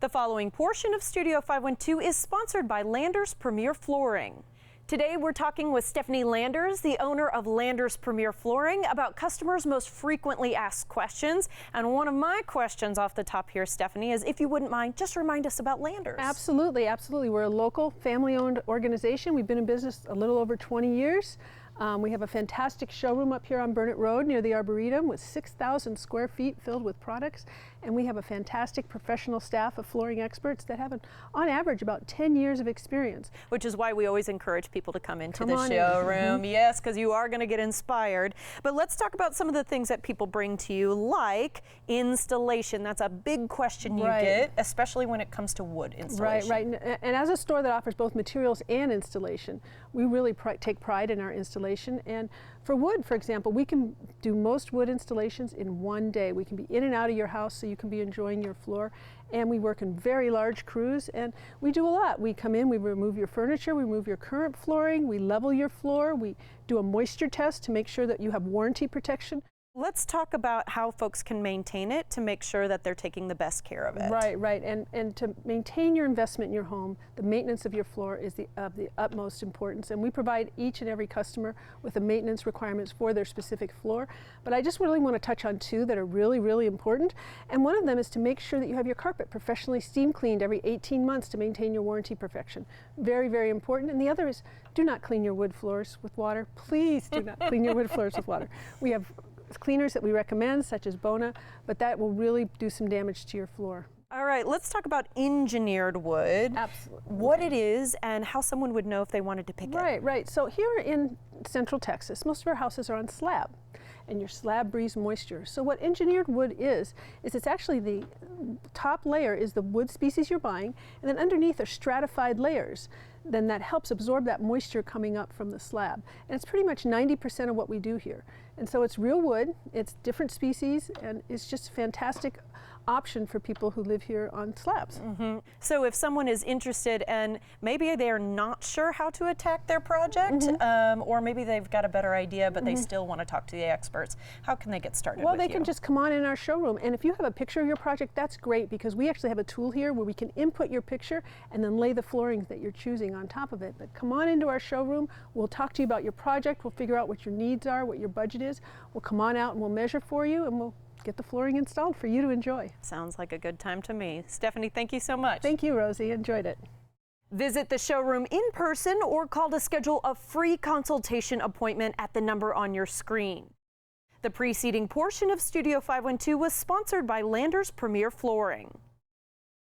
The following portion of Studio 512 is sponsored by Landers Premier Flooring. Today we're talking with Stephanie Landers, the owner of Landers Premier Flooring, about customers' most frequently asked questions. And one of my questions off the top here, Stephanie, is if you wouldn't mind, just remind us about Landers. Absolutely, absolutely. We're a local family-owned organization. We've been in business a little over 20 years. We have a fantastic showroom up here on Burnett Road near the Arboretum with 6,000 square feet filled with products. And we have a fantastic professional staff of flooring experts that have, on average, about 10 years of experience. Which is why we always encourage people to come into the showroom. Yes, because you are going to get inspired. But let's talk about some of the things that people bring to you, like installation. That's a big question you get, especially when it comes to wood installation. Right. And as a store that offers both materials and installation, we really take pride in our installation. And for wood, for example, we can do most wood installations in one day. We can be in and out of your house so you can be enjoying your floor. And we work in very large crews, and we do a lot. We come in, we remove your furniture, we remove your current flooring, we level your floor, we do a moisture test to make sure that you have warranty protection. Let's talk about how folks can maintain it to make sure that they're taking the best care of it. Right. And to maintain your investment in your home, the maintenance of your floor is of the utmost importance. And we provide each and every customer with the maintenance requirements for their specific floor. But I just really want to touch on two that are really, really important. And one of them is to make sure that you have your carpet professionally steam cleaned every 18 months to maintain your warranty perfection. Very, very important. And the other is do not clean your wood floors with water. Please do not clean your wood floors with water. We have cleaners that we recommend, such as Bona, but that will really do some damage to your floor. All right, let's talk about engineered wood. Absolutely. What it is and how someone would know if they wanted to pick it. Right. So here in Central Texas, most of our houses are on slab, and your slab breathes moisture. So what engineered wood is it's actually the top layer is the wood species you're buying, and then underneath are stratified layers. Then that helps absorb that moisture coming up from the slab. And it's pretty much 90% of what we do here. And so it's real wood, it's different species, and it's just a fantastic option for people who live here on slabs. So if someone is interested and maybe they're not sure how to attack their project, or maybe they've got a better idea but they still want to talk to the experts, how can they get started? Well, they can just come on in our showroom, and if you have a picture of your project, that's great, because we actually have a tool here where we can input your picture and then lay the floorings that you're choosing on top of it. But come on into our showroom, we'll talk to you about your project, we'll figure out what your needs are, what your budget is, we'll come on out and we'll measure for you, and we'll get the flooring installed for you to enjoy. Sounds like a good time to me. Stephanie, thank you so much. Thank you, Rosie. Enjoyed it. Visit the showroom in person or call to schedule a free consultation appointment at the number on your screen. The preceding portion of Studio 512 was sponsored by Landers Premier Flooring.